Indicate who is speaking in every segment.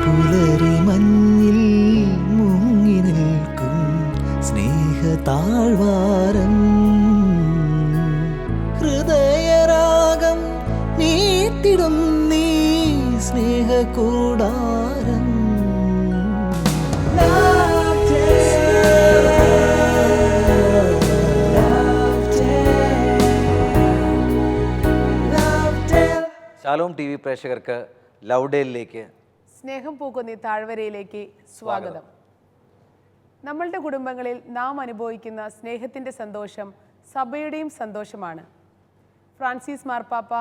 Speaker 1: പുലരി മഞ്ഞിൽ മുങ്ങി നിൽക്കും സ്നേഹതാഴ്വാരം ഹൃദയരാഗം നീട്ടിടും നീ സ്നേഹകൂടാരം
Speaker 2: ശാലോം ടി വി പ്രേക്ഷകർക്ക് ലവ് ഡേയിലേക്ക്
Speaker 3: സ്നേഹം പൂക്കുന്ന ഈ താഴ്വരയിലേക്ക് സ്വാഗതം. നമ്മളുടെ കുടുംബങ്ങളിൽ നാം അനുഭവിക്കുന്ന സ്നേഹത്തിൻ്റെ സന്തോഷം സഭയുടെയും സന്തോഷമാണ്. ഫ്രാൻസിസ് മാർപ്പാപ്പ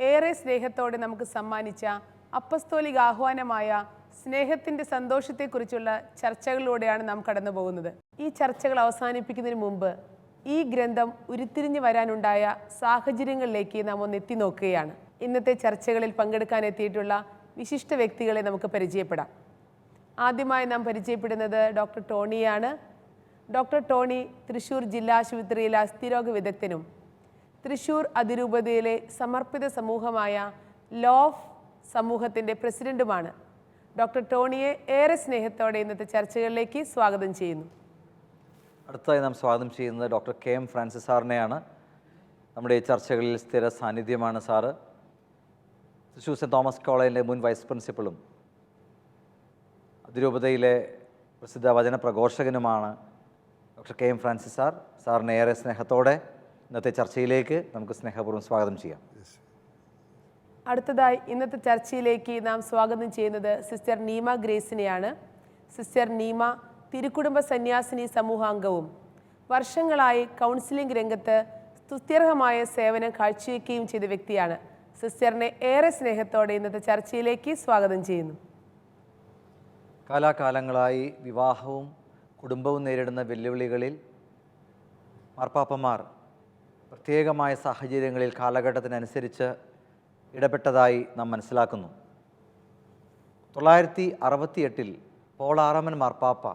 Speaker 3: ഏറെ സ്നേഹത്തോടെ നമുക്ക് സമ്മാനിച്ച അപ്പസ്തോലിക ആഹ്വാനമായ സ്നേഹത്തിൻ്റെ സന്തോഷത്തെക്കുറിച്ചുള്ള ചർച്ചകളിലൂടെയാണ് നാം കടന്നു പോകുന്നത്. ഈ ചർച്ചകൾ അവസാനിപ്പിക്കുന്നതിന് മുമ്പ് ഈ ഗ്രന്ഥം ഉരുത്തിരിഞ്ഞു വരാനുണ്ടായ സാഹചര്യങ്ങളിലേക്ക് നാം ഒന്ന് എത്തി നോക്കുകയാണ്. ഇന്നത്തെ ചർച്ചകളിൽ പങ്കെടുക്കാനെത്തിയിട്ടുള്ള വിശിഷ്ട വ്യക്തികളെ നമുക്ക് പരിചയപ്പെടാം. ആദ്യമായി നാം പരിചയപ്പെടുന്നത് ഡോക്ടർ ടോണിയാണ്. ഡോക്ടർ ടോണി തൃശ്ശൂർ ജില്ലാ ആശുപത്രിയിലെ അസ്ഥിരോഗ വിദഗ്ധനും തൃശ്ശൂർ അതിരൂപതയിലെ സമർപ്പിത സമൂഹമായ ലോഫ് സമൂഹത്തിൻ്റെ പ്രസിഡന്റുമാണ്. ഡോക്ടർ ടോണിയെ ഏറെ സ്നേഹത്തോടെ ഇന്നത്തെ ചർച്ചകളിലേക്ക് സ്വാഗതം ചെയ്യുന്നു.
Speaker 2: അടുത്തതായി നാം സ്വാഗതം ചെയ്യുന്നത് ഡോക്ടർ കെ എം ഫ്രാൻസിസ് സാറിനെയാണ്. നമ്മുടെ ഈ ചർച്ചകളിൽ സ്ഥിര സാന്നിധ്യമാണ് സാറ്. തൃശ്ശൂർ സെൻറ്റ് തോമസ് കോളേജിലെ മുൻ വൈസ് പ്രിൻസിപ്പളും അതിരൂപതയിലെ പ്രസിദ്ധ വചന പ്രഘോഷകനുമാണ് doctor K M Francis sir. സാറിനെ ഏറെ സ്നേഹത്തോടെ ഇന്നത്തെ ചർച്ചയിലേക്ക് നമുക്ക് സ്നേഹപൂർവ്വം സ്വാഗതം ചെയ്യാം.
Speaker 3: അടുത്തതായി ഇന്നത്തെ ചർച്ചയിലേക്ക് നാം സ്വാഗതം ചെയ്യുന്നത് സിസ്റ്റർ നീമ ഗ്രേസിനെയാണ്. സിസ്റ്റർ നീമ തിരുക്കുടുംബ സന്യാസിനി സമൂഹാംഗവും വർഷങ്ങളായി കൗൺസിലിംഗ് രംഗത്ത് സ്തുത്യർഹമായ സേവനം കാഴ്ചവെക്കുകയും ചെയ്ത വ്യക്തിയാണ്. സിസ്റ്ററിനെ ഏറെ സ്നേഹത്തോടെ ഇന്നത്തെ ചർച്ചയിലേക്ക് സ്വാഗതം ചെയ്യുന്നു.
Speaker 2: കാലാകാലങ്ങളായി വിവാഹവും കുടുംബവും നേരിടുന്ന വെല്ലുവിളികളിൽ മാർപ്പാപ്പമാർ പ്രത്യേകമായ സാഹചര്യങ്ങളിൽ കാലഘട്ടത്തിനനുസരിച്ച് ഇടപെട്ടതായി നാം മനസ്സിലാക്കുന്നു. 968 പോൾ ആറാമൻ മാർപ്പാപ്പ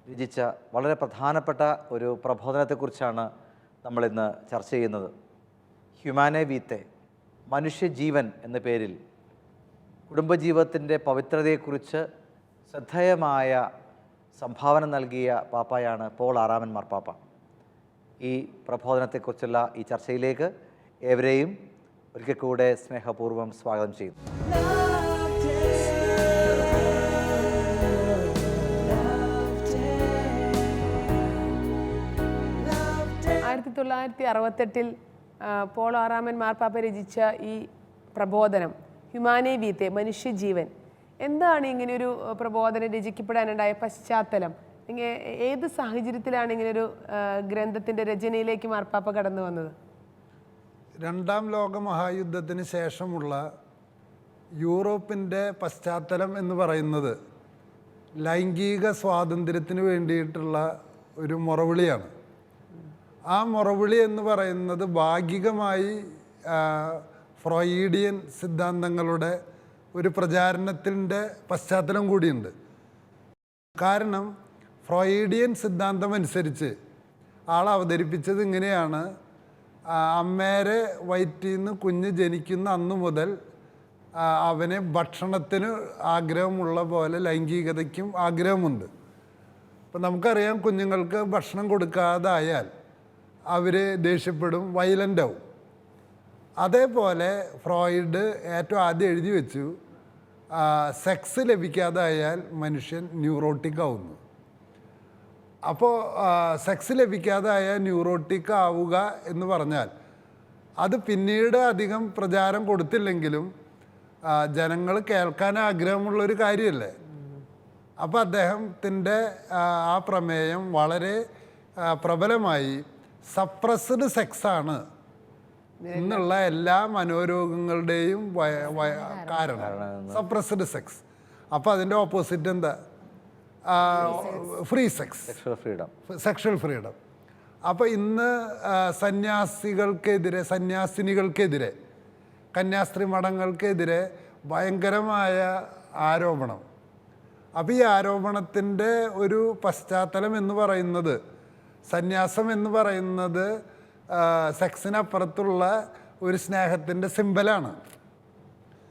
Speaker 2: രചിച്ച വളരെ പ്രധാനപ്പെട്ട ഒരു പ്രബോധനത്തെക്കുറിച്ചാണ് നമ്മളിന്ന് ചർച്ച ചെയ്യുന്നത്. ഹ്യൂമാനെ വീത്തെ, മനുഷ്യജീവൻ എന്ന പേരിൽ കുടുംബജീവിതത്തിൻ്റെ പവിത്രതയെക്കുറിച്ച് ശ്രദ്ധേയമായ സംഭാവന നൽകിയ പാപ്പായാണ് പോൾ ആറാമൻ മാർപ്പാപ്പ. ഈ പ്രബോധനത്തെക്കുറിച്ചുള്ള ഈ ചർച്ചയിലേക്ക് ഏവരെയും ഒരിക്കൽ കൂടെ സ്നേഹപൂർവ്വം സ്വാഗതം ചെയ്യുന്നു.
Speaker 3: 1968 പോൾ ആറാമൻ മാർപ്പാപ്പ രചിച്ച ഈ പ്രബോധനം ഹ്യൂമാനെ വീത്തെ, മനുഷ്യജീവൻ, എന്താണ് ഇങ്ങനെയൊരു പ്രബോധനം രചിക്കപ്പെടാനുണ്ടായ പശ്ചാത്തലം? ഏത് സാഹചര്യത്തിലാണ് ഇങ്ങനൊരു ഗ്രന്ഥത്തിൻ്റെ രചനയിലേക്ക് മാർപ്പാപ്പ കടന്നു വന്നത്?
Speaker 4: രണ്ടാം ലോക മഹായുദ്ധത്തിന് ശേഷമുള്ള യൂറോപ്പിൻ്റെ പശ്ചാത്തലം എന്ന് പറയുന്നത് ലൈംഗിക സ്വാതന്ത്ര്യത്തിന് വേണ്ടിയിട്ടുള്ള ഒരു മുറവിളിയാണ്. ആ മുറവിളി എന്ന് പറയുന്നത് ഭാഗികമായി ഫ്രോയിഡിയൻ സിദ്ധാന്തങ്ങളുടെ ഒരു പ്രചാരണത്തിൻ്റെ പശ്ചാത്തലം കൂടിയുണ്ട്. കാരണം ഫ്രോയിഡിയൻ സിദ്ധാന്തം അനുസരിച്ച് ആൾ അവതരിപ്പിച്ചത് ഇങ്ങനെയാണ്: അമ്മേരെ വയറ്റിൽ നിന്ന് കുഞ്ഞ് ജനിക്കുന്ന അന്നു മുതൽ അവന് ഭക്ഷണത്തിന് ആഗ്രഹമുള്ള പോലെ ലൈംഗികതയ്ക്കും ആഗ്രഹമുണ്ട്. അപ്പം നമുക്കറിയാം, കുഞ്ഞുങ്ങൾക്ക് ഭക്ഷണം കൊടുക്കാതായാൽ അവർ ദേഷ്യപ്പെടും, വയലൻ്റ് ആവും. അതേപോലെ ഫ്രോയിഡ് ഏറ്റവും ആദ്യം എഴുതി വെച്ചു, സെക്സ് ലഭിക്കാതായാൽ മനുഷ്യൻ ന്യൂറോട്ടിക് ആവുന്നു. അപ്പോൾ സെക്സ് ലഭിക്കാതായാൽ ന്യൂറോട്ടിക് ആവുക എന്ന് പറഞ്ഞാൽ അത് പിന്നീട് അധികം പ്രചാരം കൊടുത്തില്ലെങ്കിലും ജനങ്ങൾ കേൾക്കാൻ ആഗ്രഹമുള്ളൊരു കാര്യമല്ലേ. അപ്പോൾ അദ്ദേഹത്തിൻ്റെ ആ പ്രമേയം വളരെ പ്രബലമായി സപ്രസ്ഡ് സെക്സാണ് ഇന്നുള്ള എല്ലാ മനോരോഗങ്ങളുടെയും കാരണം, സപ്രസ്ഡ് സെക്സ്. അപ്പോൾ അതിൻ്റെ ഓപ്പോസിറ്റ് എന്താ? Free sex, sexual freedom. അപ്പോൾ ഇന്ന് സന്യാസിനികൾക്കെതിരെ കന്യാസ്ത്രീ മഠങ്ങൾക്കെതിരെ ഭയങ്കരമായ ആരോപണം. അപ്പോൾ ഈ ആരോപണത്തിൻ്റെ ഒരു പശ്ചാത്തലം എന്ന് പറയുന്നത്, സന്യാസം എന്ന് പറയുന്നത് സെക്സിനപ്പുറത്തുള്ള ഒരു സ്നേഹത്തിൻ്റെ സിമ്പലാണ്.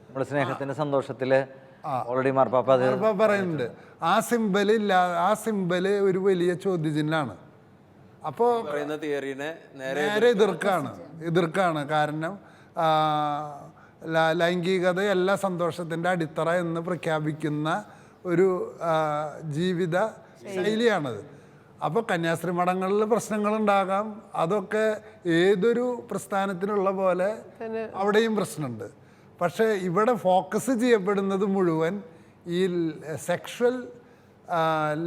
Speaker 2: നമ്മുടെ സ്നേഹത്തിൻ്റെ സന്തോഷത്തിൽ ഓൾറെഡി മാർപ്പാപ്പ അത്
Speaker 4: മാർപ്പാപ്പ പറയുന്നുണ്ട്. ആ സിമ്പല് ഒരു വലിയ ചോദ്യചിഹ്നമാണ്. അപ്പോൾ
Speaker 5: പറയുന്ന തിയറിനെ
Speaker 4: നേരെ എതിർക്കാണ്. കാരണം ലൈംഗികതയല്ല സന്തോഷത്തിൻ്റെ അടിത്തറ എന്ന് പ്രഖ്യാപിക്കുന്ന ഒരു ജീവിത ശൈലിയാണത്. അപ്പോൾ കന്യാസ്ത്രീ മഠങ്ങളിൽ പ്രശ്നങ്ങളുണ്ടാകാം. അതൊക്കെ ഏതൊരു പ്രസ്ഥാനത്തിനുള്ള പോലെ അവിടെയും പ്രശ്നമുണ്ട്. പക്ഷേ ഇവിടെ ഫോക്കസ് ചെയ്യപ്പെടുന്നത് മുഴുവൻ ഈ സെക്ഷൽ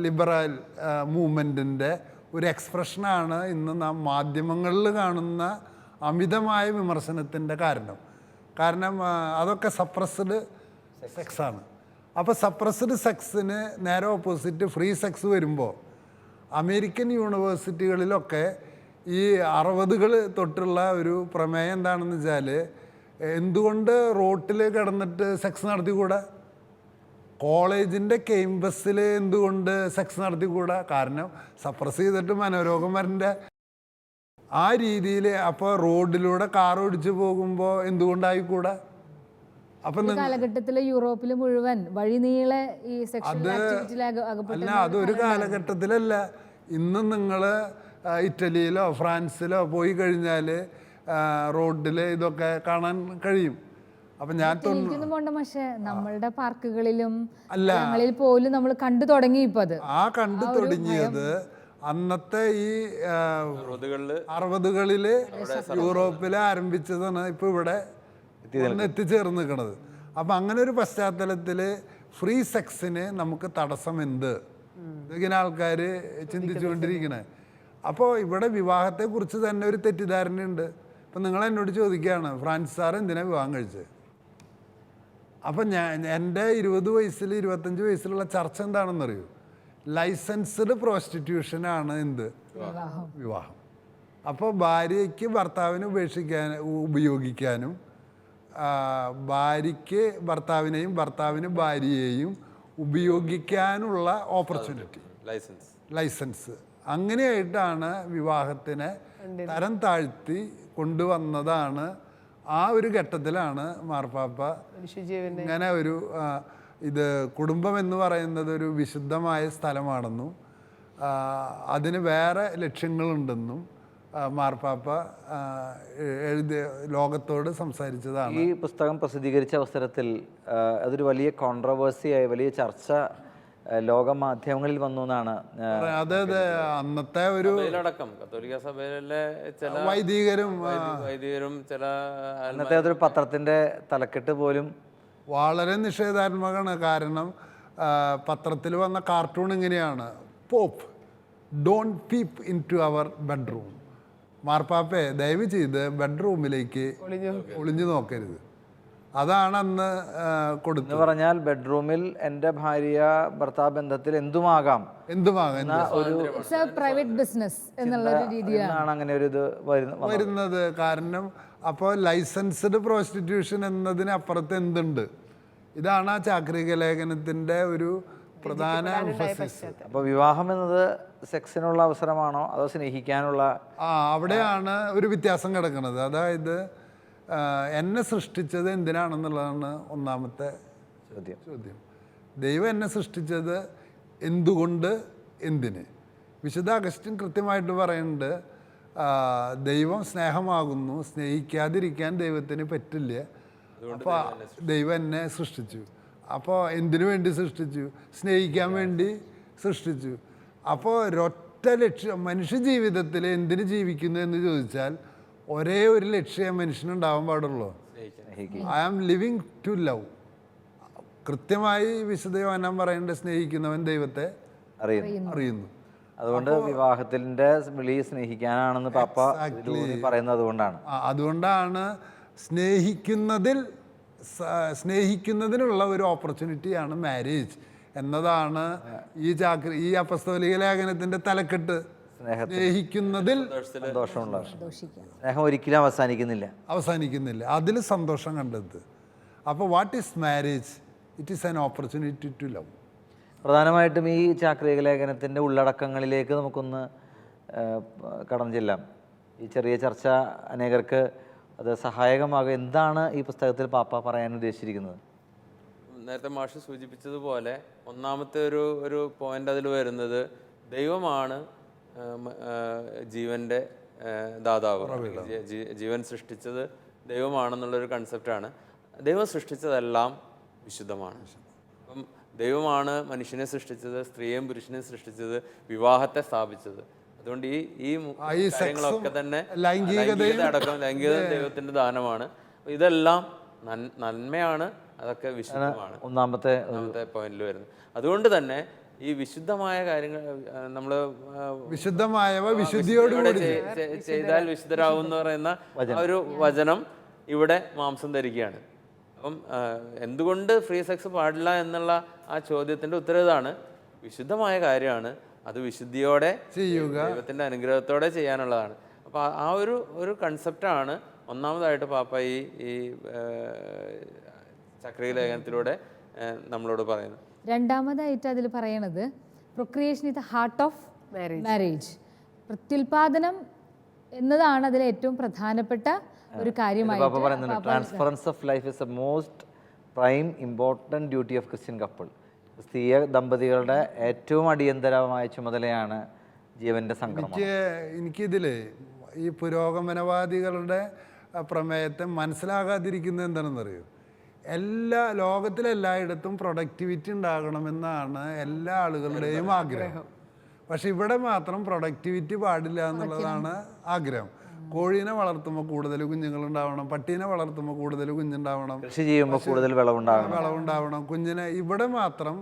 Speaker 4: ലിബറൽ മൂവ്മെൻറ്റിൻ്റെ ഒരു എക്സ്പ്രഷനാണ് ഇന്ന് നാം മാധ്യമങ്ങളിൽ കാണുന്ന അമിതമായ വിമർശനത്തിൻ്റെ കാരണം അതൊക്കെ സപ്രസ്ഡ് സെക്സാണ്. അപ്പോൾ സപ്രസ്ഡ് സെക്സിന് നേരെ ഓപ്പോസിറ്റ് ഫ്രീ സെക്സ് വരുമ്പോൾ അമേരിക്കൻ യൂണിവേഴ്സിറ്റികളിലൊക്കെ ഈ 60കൾ തൊട്ടുള്ള ഒരു പ്രമേയം എന്താണെന്ന് വെച്ചാൽ, എന്തുകൊണ്ട് റോട്ടിൽ കിടന്നിട്ട് സെക്സ് നടത്തിക്കൂടാ, കോളേജിൻ്റെ ക്യാമ്പസിൽ എന്തുകൊണ്ട് സെക്സ് നടത്തിക്കൂടാ, കാരണം സപ്രസ് ചെയ്തിട്ട് മനോരോഗം വരേണ്ട ആ രീതിയിൽ. അപ്പോൾ റോഡിലൂടെ കാർ ഓടിച്ചു പോകുമ്പോൾ എന്തുകൊണ്ടായിക്കൂടാ? അപ്പം
Speaker 6: കാലഘട്ടത്തിലെ യൂറോപ്പിൽ മുഴുവൻ വഴിനീളെ ഈ
Speaker 4: അല്ല, അതൊരു കാലഘട്ടത്തിലല്ല. ഇന്ന് നിങ്ങൾ ഇറ്റലിയിലോ ഫ്രാൻസിലോ പോയി കഴിഞ്ഞാൽ റോഡിൽ ഇതൊക്കെ കാണാൻ കഴിയും. അപ്പം ഞാൻ
Speaker 6: പോണ്ട പക്ഷേ നമ്മളുടെ പാർക്കുകളിലും ഞങ്ങളിൽ പോലും നമ്മൾ കണ്ടു തുടങ്ങി. ഇപ്പൊ അത്
Speaker 4: കണ്ടു തുടങ്ങിയത് അന്നത്തെ ഈ 60കളിൽ യൂറോപ്പിൽ ആരംഭിച്ചതാണ് ഇപ്പോൾ ഇവിടെ എത്തിച്ചേർന്ന് നിൽക്കുന്നത്. അപ്പം അങ്ങനെ ഒരു പശ്ചാത്തലത്തിൽ ഫ്രീ സെക്സിന് നമുക്ക് തടസ്സം എന്ത്, ഇങ്ങനെ ആൾക്കാർ ചിന്തിച്ചുകൊണ്ടിരിക്കണേ. അപ്പോൾ ഇവിടെ വിവാഹത്തെക്കുറിച്ച് തന്നെ ഒരു തെറ്റിദ്ധാരണയുണ്ട്. ഇപ്പം നിങ്ങൾ എന്നോട് ചോദിക്കുകയാണ്, ഫ്രാൻസിസ് സാർ എന്തിനാണ് വിവാഹം കഴിച്ചത്? അപ്പം എൻ്റെ 20 വയസ്സിൽ 25 വയസ്സിലുള്ള ചർച്ച എന്താണെന്നറിയൂ? ലൈസൻസ്ഡ് പ്രോസ്റ്റിറ്റ്യൂഷനാണ് എന്ത്? വിവാഹം. അപ്പോൾ ഭാര്യയ്ക്ക് ഭർത്താവിനെ ഉപയോഗിക്കാനും ഭാര്യയ്ക്ക് ഭർത്താവിനെയും ഭർത്താവിന് ഭാര്യയെയും ഉപയോഗിക്കാനുള്ള ഓപ്പർച്യൂണിറ്റി, ലൈസൻസ്. അങ്ങനെയായിട്ടാണ് വിവാഹത്തിനെ തരം താഴ്ത്തി കൊണ്ടുവന്നതാണ്. ആ ഒരു ഘട്ടത്തിലാണ് മാർപ്പാപ്പ ഇങ്ങനെ ഒരു ഇത് കുടുംബം എന്ന് പറയുന്നത് ഒരു വിശുദ്ധമായ സ്ഥലമാണെന്നും അതിന് വേറെ ലക്ഷ്യങ്ങളുണ്ടെന്നും മാർപ്പാപ്പ എഴുതിയ ലോകത്തോട് സംസാരിച്ചതാണ്.
Speaker 2: ഈ പുസ്തകം പ്രസിദ്ധീകരിച്ച അവസരത്തിൽ അതൊരു വലിയ കോൺട്രവേഴ്സിയായി, വലിയ ചർച്ച ലോക മാധ്യമങ്ങളിൽ വന്നു എന്നാണ്.
Speaker 4: അതെ, അന്നത്തെ ഒരു
Speaker 5: കത്തോലിക്ക സഭയിലെ ചില
Speaker 4: വൈദികരും
Speaker 5: ചില
Speaker 2: അന്നത്തെ അതൊരു പത്രത്തിന്റെ തലക്കെട്ട് പോലും
Speaker 4: വളരെ നിഷേധാത്മകമാണ്. കാരണം പത്രത്തിൽ വന്ന കാർട്ടൂൺ ഇങ്ങനെയാണ്: pope don't peep into our bedroom. മാർപ്പാപ്പയെ ദയവ് ചെയ്ത് ബെഡ്റൂമിലേക്ക് ഒളിഞ്ഞു നോക്കരുത്. അതാണ് അന്ന് കൊടുത്തു.
Speaker 2: പറഞ്ഞാൽ ബെഡ്റൂമിൽ എൻ്റെ ഭാര്യ ഭർത്താവ് ബന്ധത്തിൽ എന്തുമാകാം
Speaker 6: ഒരു പ്രൈവറ്റ് ബിസിനസ് എന്നുള്ള രീതിയിലാണ്
Speaker 2: അങ്ങനെ ഒരു ഇത്
Speaker 4: വരുന്നത്. കാരണം അപ്പോൾ ലൈസൻസ്ഡ് പ്രോസ്റ്റിറ്റ്യൂഷൻ എന്നതിന് അപ്പുറത്ത് എന്തുണ്ട്? ഇതാണ് ആ ചാക്രിക ലേഖനത്തിൻ്റെ ഒരു പ്രധാന എംഫസിസ്.
Speaker 2: അപ്പോൾ വിവാഹം എന്നത് സെക്സിനുള്ള അവസരമാണോ അതോ സ്നേഹിക്കാനുള്ള?
Speaker 4: അവിടെയാണ് ഒരു വ്യത്യാസം കിടക്കുന്നത്. അതായത് എന്നെ സൃഷ്ടിച്ചത് എന്തിനാണെന്നുള്ളതാണ് ഒന്നാമത്തെ ചോദ്യം. ദൈവം എന്നെ സൃഷ്ടിച്ചത് എന്തുകൊണ്ട്, എന്തിന്? വിശുദ്ധ അഗസ്റ്റിൻ കൃത്യമായിട്ട് പറയുന്നുണ്ട്, ദൈവം സ്നേഹമാകുന്നു, സ്നേഹിക്കാതിരിക്കാൻ ദൈവത്തിന് പറ്റില്ല. അപ്പോൾ ദൈവം എന്നെ സൃഷ്ടിച്ചു. അപ്പോൾ എന്തിനു വേണ്ടി സൃഷ്ടിച്ചു? സ്നേഹിക്കാൻ വേണ്ടി സൃഷ്ടിച്ചു. അപ്പോൾ ഒരൊറ്റ ലക്ഷ്യം മനുഷ്യ ജീവിതത്തിൽ എന്തിനു ജീവിക്കുന്നു എന്ന് ചോദിച്ചാൽ ഒരേ ഒരു ലക്ഷ്യം മനുഷ്യനുണ്ടാവാൻ പാടുള്ളൂ: I am living to love. കൃത്യമായി വിശുദ്ധ യോഹന്നാൻ പറയുന്നുണ്ട്, സ്നേഹിക്കുന്നവൻ ദൈവത്തെ അറിയുന്നു.
Speaker 2: അതുകൊണ്ട് വിവാഹത്തിന്റെ വിളി സ്നേഹിക്കാനാണെന്ന് പാപ്പ പറയുന്നത് അതുകൊണ്ടാണ്.
Speaker 4: അതുകൊണ്ടാണ് സ്നേഹിക്കുന്നതിനുള്ള ഒരു ഓപ്പർച്യൂണിറ്റിയാണ് മാരേജ് എന്നതാണ് ഈ അപ്പസ്തോലിക ലേഖനത്തിന്റെ തലക്കെട്ട്. സ്നേഹിക്കുന്നതിൽ
Speaker 2: സന്തോഷമുള്ള സ്നേഹം ഒരിക്കലും അവസാനിക്കുന്നില്ല.
Speaker 4: അതിൽ സന്തോഷം കണ്ടെത്തുക. അപ്പോൾ what is marriage? It is an opportunity to love.
Speaker 2: പ്രധാനമായിട്ടും ഈ ചാക്രിക ലേഖനത്തിൻ്റെ ഉള്ളടക്കങ്ങളിലേക്ക് നമുക്കൊന്ന് കടന്നു ചെല്ലാം. ഈ ചെറിയ ചർച്ച അനേകർക്ക് അത് സഹായകമാകും. എന്താണ് ഈ പുസ്തകത്തിൽ പാപ്പ പറയാൻ ഉദ്ദേശിച്ചിരിക്കുന്നത്?
Speaker 5: നേരത്തെ മാഷ് സൂചിപ്പിച്ചതുപോലെ ഒന്നാമത്തെ ഒരു പോയിന്റ് അതിൽ വരുന്നത് ദൈവമാണ് ജീവൻ്റെ ദാതാവ്. ജീവൻ സൃഷ്ടിച്ചത് ദൈവമാണെന്നുള്ളൊരു കൺസെപ്റ്റാണ്. ദൈവം സൃഷ്ടിച്ചതെല്ലാം വിശുദ്ധമാണ്. അപ്പം ദൈവമാണ് മനുഷ്യനെ സൃഷ്ടിച്ചത്, സ്ത്രീയെയും പുരുഷനെയും സൃഷ്ടിച്ചത്, വിവാഹത്തെ സ്ഥാപിച്ചത്. അതുകൊണ്ട് ഈ കാര്യങ്ങളൊക്കെ തന്നെ ലൈംഗികത അടക്കം ലൈംഗികത ദൈവത്തിന്റെ ദാനമാണ്. ഇതെല്ലാം നന്മയാണ്, അതൊക്കെ വിശുദ്ധമാണ്. ഒന്നാമത്തെ പോയിന്റിൽ വരുന്നത്. അതുകൊണ്ട് തന്നെ ഈ വിശുദ്ധമായ കാര്യങ്ങൾ നമ്മൾ
Speaker 4: വിശുദ്ധമായവ വിശുദ്ധിയോടുകൂടി
Speaker 5: ചെയ്താൽ വിശുദ്ധരാകും എന്ന് പറയുന്ന ഒരു വചനം ഇവിടെ മാംസം ധരിക്കുകയാണ്. അപ്പം എന്തുകൊണ്ട് ഫ്രീ സെക്സ് പാടില്ല എന്നുള്ള ആ ചോദ്യത്തിന്റെ ഉത്തരം ഇതാണ്. വിശുദ്ധമായ കാര്യമാണ്, അത് വിശുദ്ധിയോടെ ചെയ്യുക, ദൈവത്തിന്റെ അനുഗ്രഹത്തോടെ ചെയ്യാനുള്ളതാണ്. അപ്പോൾ ആ ഒരു കൺസെപ്റ്റാണ് ഒന്നാമതായിട്ട് പാപ്പ ഈ ചക്രീയ ലേഖനത്തിലൂടെ നമ്മളോട് പറയുന്നത്.
Speaker 6: രണ്ടാമതായിട്ട് അതിൽ പറയണത് procreation is the heart of marriage. പ്രത്യുൽപാദനം എന്നതാണ് അതിൽ ഏറ്റവും പ്രധാനപ്പെട്ട ഒരു കാര്യമായിട്ട്.
Speaker 2: Transference of life is a most prime important duty of Christian couple. ക്രിസ്തീയ ദമ്പതികളുടെ ഏറ്റവും അടിയന്തരമായ ചുമതലയാണ് ജീവന്റെ സംക്രമണം.
Speaker 4: എനിക്കിതിൽ ഈ പുരോഗമനവാദികളുടെ പ്രമേയത്തെ മനസ്സിലാകാതിരിക്കുന്നത് എന്താണെന്നറിയോ? ലോകത്തിലെല്ലായിടത്തും പ്രൊഡക്ടിവിറ്റി ഉണ്ടാകണമെന്നാണ് എല്ലാ ആളുകളുടെയും ആഗ്രഹം. പക്ഷെ ഇവിടെ മാത്രം പ്രൊഡക്ടിവിറ്റി പാടില്ല എന്നുള്ളതാണ് ആഗ്രഹം. കോഴീനെ വളർത്തുമ്പോൾ കൂടുതൽ കുഞ്ഞുങ്ങളുണ്ടാവണം, പട്ടീനെ വളർത്തുമ്പോൾ കൂടുതൽ കുഞ്ഞുണ്ടാവണം,
Speaker 2: കൃഷി ചെയ്യുമ്പോൾ കൂടുതൽ
Speaker 4: വിളവുണ്ടാവണം. കുഞ്ഞിനെ ഇവിടെ മാത്രം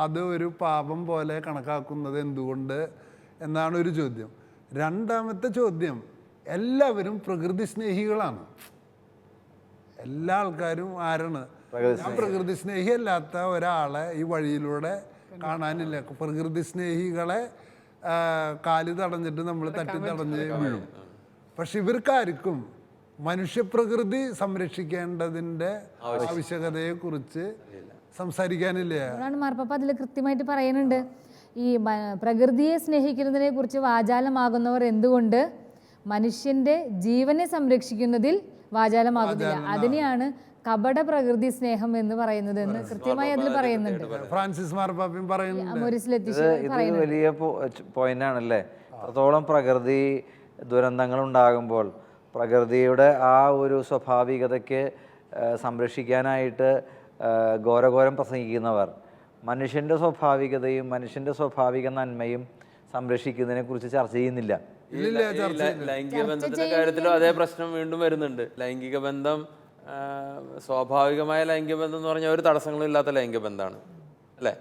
Speaker 4: അത് ഒരു പാപം പോലെ കണക്കാക്കുന്നത് എന്തുകൊണ്ട് എന്നാണ് ഒരു ചോദ്യം. രണ്ടാമത്തെ ചോദ്യം, എല്ലാവരും പ്രകൃതി സ്നേഹികളാണ്. എല്ലാ ആൾക്കാരും ആരാണ്? ഞാൻ പ്രകൃതി സ്നേഹിയല്ലാത്ത ഒരാളെ ഈ വഴിയിലൂടെ കാണാനില്ല. പ്രകൃതി സ്നേഹികളെ കാല് തടഞ്ഞിട്ട് നമ്മൾ തട്ടി തടഞ്ഞ് വീഴും. പക്ഷെ ഇവർക്കാർക്കും മനുഷ്യപ്രകൃതി സംരക്ഷിക്കേണ്ടതിൻ്റെ ആവശ്യകതയെ കുറിച്ച് സംസാരിക്കാനില്ല.
Speaker 6: അതാണ് മാർപ്പാപ്പ അതിൽ കൃത്യമായിട്ട് പറയുന്നുണ്ട്. ഈ പ്രകൃതിയെ സ്നേഹിക്കുന്നതിനെ കുറിച്ച് വാചാലമാകുന്നവർ എന്തുകൊണ്ട് മനുഷ്യന്റെ ജീവനെ സംരക്ഷിക്കുന്നതിൽ വാചാലമാകുന്നില്ല? അതിനെയാണ് കപട പ്രകൃതി സ്നേഹം എന്ന് പറയുന്നത് എന്ന് കൃത്യമായി അതിൽ പറയുന്നുണ്ട്.
Speaker 4: ഫ്രാൻസിസ് മാർപ്പാപ്പയും
Speaker 2: ഇത് വലിയ പോയിന്റ് ആണല്ലേ. അത്രത്തോളം പ്രകൃതി ദുരന്തങ്ങൾ ഉണ്ടാകുമ്പോൾ പ്രകൃതിയുടെ ആ ഒരു സ്വാഭാവികതയ്ക്ക് സംരക്ഷിക്കാനായിട്ട് ഘോരഘോരം പ്രസംഗിക്കുന്നവർ മനുഷ്യന്റെ സ്വാഭാവികതയും മനുഷ്യന്റെ സ്വാഭാവിക നന്മയും സംരക്ഷിക്കുന്നതിനെ കുറിച്ച് ചർച്ച ചെയ്യുന്നില്ല.
Speaker 5: ലൈംഗിക ബന്ധത്തിന്റെ കാര്യത്തിലും അതേ പ്രശ്നം വീണ്ടും വരുന്നുണ്ട്. ലൈംഗിക ബന്ധം സ്വാഭാവികമായ ലൈംഗിക ബന്ധം എന്ന് പറഞ്ഞാൽ ഒരു തടസ്സങ്ങളും ഇല്ലാത്ത ലൈംഗിക ബന്ധമാണ് അല്ലേ?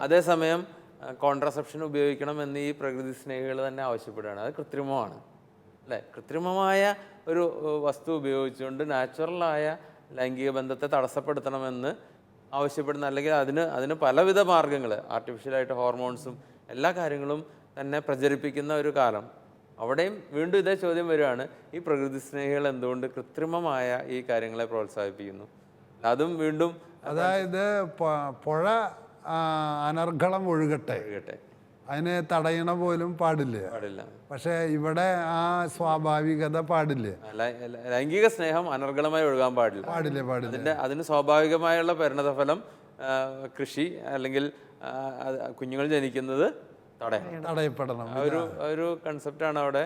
Speaker 5: അതേസമയം കോൺട്രസെപ്ഷൻ ഉപയോഗിക്കണം എന്ന് ഈ പ്രകൃതി സ്നേഹികൾ തന്നെ ആവശ്യപ്പെടുകയാണ്. അത് കൃത്രിമമാണ് അല്ലേ? കൃത്രിമമായ ഒരു വസ്തു ഉപയോഗിച്ചുകൊണ്ട് നാച്ചുറലായ ലൈംഗിക ബന്ധത്തെ തടസ്സപ്പെടുത്തണമെന്ന് ആവശ്യപ്പെടുന്ന, അല്ലെങ്കിൽ അതിന് പലവിധ മാർഗങ്ങൾ, ആർട്ടിഫിഷ്യലായിട്ട് ഹോർമോൺസും എല്ലാ കാര്യങ്ങളും തന്നെ പ്രചരിപ്പിക്കുന്ന ഒരു കാലം. അവിടെയും വീണ്ടും ഇതേ ചോദ്യം വരികയാണ്, ഈ പ്രകൃതി സ്നേഹികൾ എന്തുകൊണ്ട് കൃത്രിമമായ ഈ കാര്യങ്ങളെ പ്രോത്സാഹിപ്പിക്കുന്നു? അതും വീണ്ടും
Speaker 4: അതായത് പുഴ അനർഗളം ഒഴുകട്ടെ, അതിനെ തടയണ പോലും പാടില്ല. പക്ഷെ ഇവിടെ ആ സ്വാഭാവികത പാടില്ല.
Speaker 5: ലൈംഗിക സ്നേഹം അനർഗളമായി ഒഴുകാൻ പാടില്ല. അതിന് സ്വാഭാവികമായുള്ള പരിണതഫലം കൃഷി അല്ലെങ്കിൽ കുഞ്ഞുങ്ങൾ ജനിക്കുന്നത് തടയപ്പെടണം. ഒരു കൺസെപ്റ്റാണ് അവിടെ